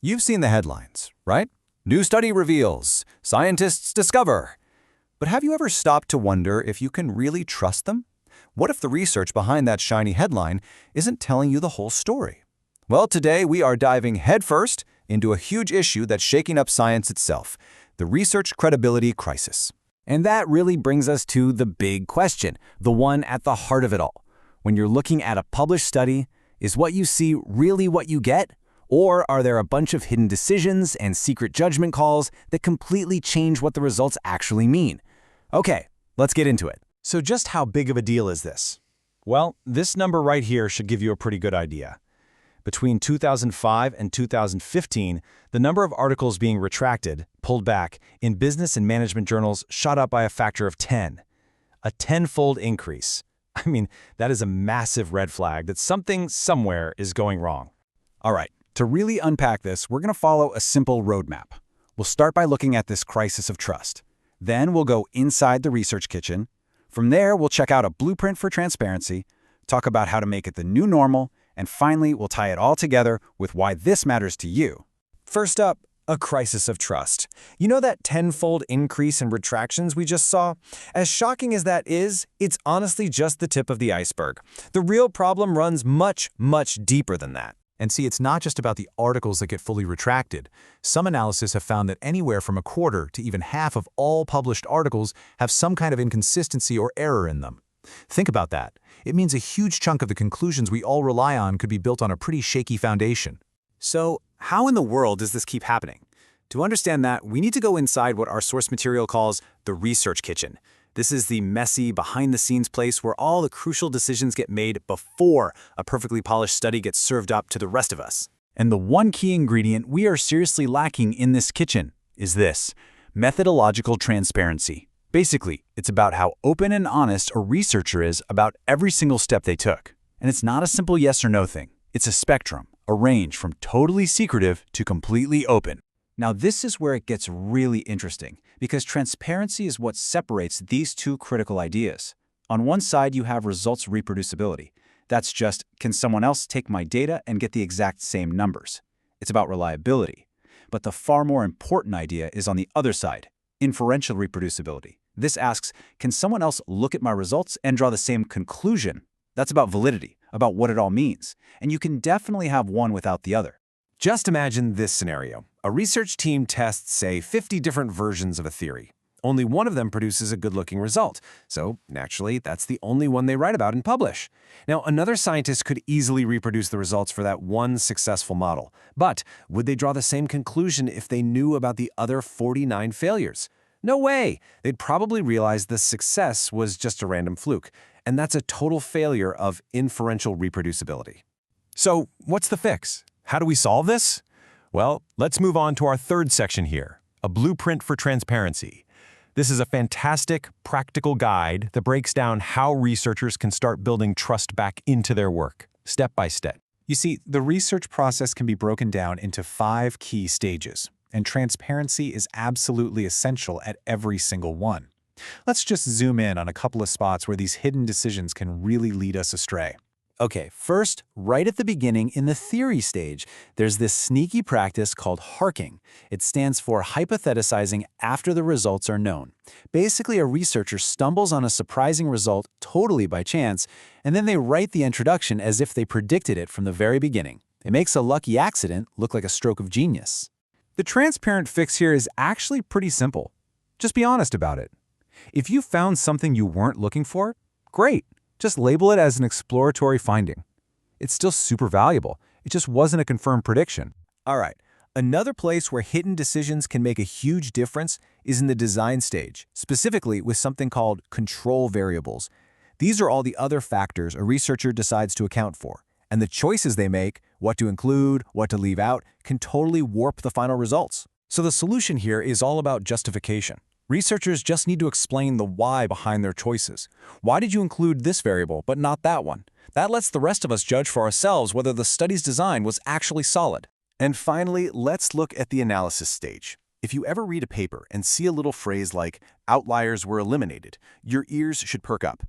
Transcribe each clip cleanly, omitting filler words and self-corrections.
You've seen the headlines, right? New study reveals, scientists discover. But have you ever stopped to wonder if you can really trust them? What if the research behind that shiny headline isn't telling you the whole story? Well, today we are diving headfirst into a huge issue that's shaking up science itself, the research credibility crisis. And that really brings us to the big question, the one at the heart of it all. When you're looking at a published study, is what you see really what you get? Or are there a bunch of hidden decisions and secret judgment calls that completely change what the results actually mean? Okay, let's get into it. So just how big of a deal is this? Well, this number right here should give you a pretty good idea. Between 2005 and 2015, the number of articles being retracted, pulled back, in business and management journals shot up by a factor of 10. A 10-fold increase. I mean, that is a massive red flag that something somewhere is going wrong. All right, to really unpack this, we're going to follow a simple roadmap. We'll start by looking at this crisis of trust. Then we'll go inside the research kitchen. From there, we'll check out a blueprint for transparency, talk about how to make it the new normal, and finally, we'll tie it all together with why this matters to you. First up, a crisis of trust. You know that 10-fold increase in retractions we just saw? As shocking as that is, it's honestly just the tip of the iceberg. The real problem runs much, much deeper than that. And see, it's not just about the articles that get fully retracted. Some analyses have found that anywhere from a quarter to even half of all published articles have some kind of inconsistency or error in them. Think about that. It means a huge chunk of the conclusions we all rely on could be built on a pretty shaky foundation. So, how in the world does this keep happening? To understand that, we need to go inside what our source material calls the research kitchen. This is the messy, behind-the-scenes place where all the crucial decisions get made before a perfectly polished study gets served up to the rest of us. And the one key ingredient we are seriously lacking in this kitchen is this: methodological transparency. Basically, it's about how open and honest a researcher is about every single step they took. And it's not a simple yes or no thing. It's a spectrum, a range from totally secretive to completely open. Now, this is where it gets really interesting, because transparency is what separates these two critical ideas. On one side, you have results reproducibility. That's just, can someone else take my data and get the exact same numbers? It's about reliability. But the far more important idea is on the other side, inferential reproducibility. This asks, can someone else look at my results and draw the same conclusion? That's about validity, about what it all means. And you can definitely have one without the other. Just imagine this scenario. A research team tests, say, 50 different versions of a theory. Only one of them produces a good-looking result, so naturally, that's the only one they write about and publish. Now, another scientist could easily reproduce the results for that one successful model, but would they draw the same conclusion if they knew about the other 49 failures? No way! They'd probably realize the success was just a random fluke, and that's a total failure of inferential reproducibility. So, what's the fix? How do we solve this? Well, let's move on to our third section here, a blueprint for transparency. This is a fantastic, practical guide that breaks down how researchers can start building trust back into their work, step by step. You see, the research process can be broken down into 5 key stages, and transparency is absolutely essential at every single one. Let's just zoom in on a couple of spots where these hidden decisions can really lead us astray. Okay, first, right at the beginning in the theory stage, there's this sneaky practice called harking. It stands for hypothesizing after the results are known. Basically, a researcher stumbles on a surprising result totally by chance, and then they write the introduction as if they predicted it from the very beginning. It makes a lucky accident look like a stroke of genius. The transparent fix here is actually pretty simple. Just be honest about it. If you found something you weren't looking for, great. Just label it as an exploratory finding. It's still super valuable. It just wasn't a confirmed prediction. All right, another place where hidden decisions can make a huge difference is in the design stage, specifically with something called control variables. These are all the other factors a researcher decides to account for, and the choices they make, what to include, what to leave out, can totally warp the final results. So the solution here is all about justification. Researchers just need to explain the why behind their choices. Why did you include this variable, but not that one? That lets the rest of us judge for ourselves whether the study's design was actually solid. And finally, let's look at the analysis stage. If you ever read a paper and see a little phrase like, outliers were eliminated, your ears should perk up.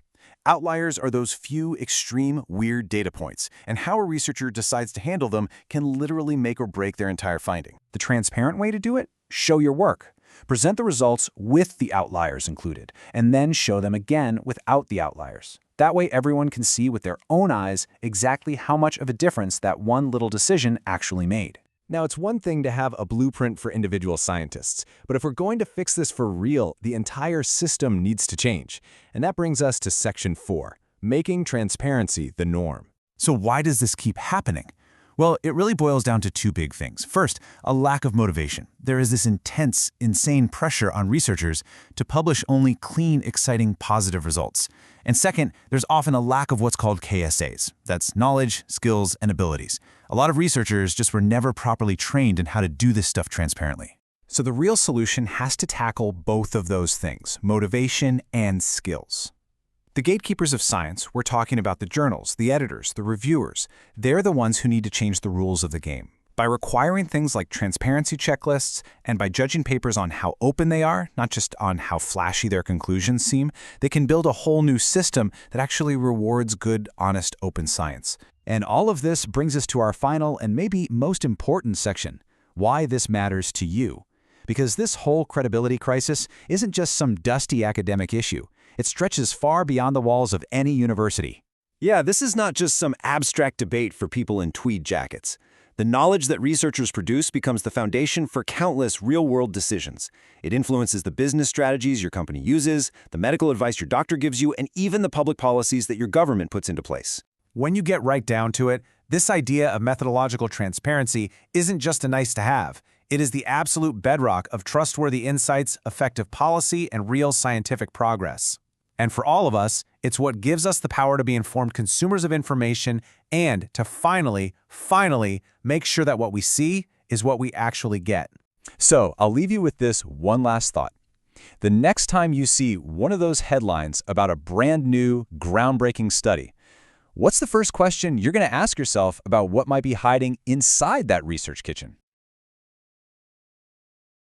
Outliers are those few extreme, weird data points, and how a researcher decides to handle them can literally make or break their entire finding. The transparent way to do it? Show your work. Present the results with the outliers included, and then show them again without the outliers. That way everyone can see with their own eyes exactly how much of a difference that one little decision actually made. Now, it's one thing to have a blueprint for individual scientists, but if we're going to fix this for real, the entire system needs to change. And that brings us to Section 4, making transparency the norm. So why does this keep happening? Well, it really boils down to two big things. First, a lack of motivation. There is this intense, insane pressure on researchers to publish only clean, exciting, positive results. And second, there's often a lack of what's called KSAs. That's knowledge, skills, and abilities. A lot of researchers just were never properly trained in how to do this stuff transparently. So the real solution has to tackle both of those things, motivation and skills. The gatekeepers of science, we're talking about the journals, the editors, the reviewers. They're the ones who need to change the rules of the game. By requiring things like transparency checklists and by judging papers on how open they are, not just on how flashy their conclusions seem, they can build a whole new system that actually rewards good, honest, open science. And all of this brings us to our final and maybe most important section, why this matters to you. Because this whole credibility crisis isn't just some dusty academic issue. It stretches far beyond the walls of any university. Yeah, this is not just some abstract debate for people in tweed jackets. The knowledge that researchers produce becomes the foundation for countless real-world decisions. It influences the business strategies your company uses, the medical advice your doctor gives you, and even the public policies that your government puts into place. When you get right down to it, this idea of methodological transparency isn't just a nice-to-have. It is the absolute bedrock of trustworthy insights, effective policy, and real scientific progress. And for all of us, it's what gives us the power to be informed consumers of information and to finally make sure that what we see is what we actually get. So, I'll leave you with this one last thought. The next time you see one of those headlines about a brand new, groundbreaking study, what's the first question you're going to ask yourself about what might be hiding inside that research kitchen?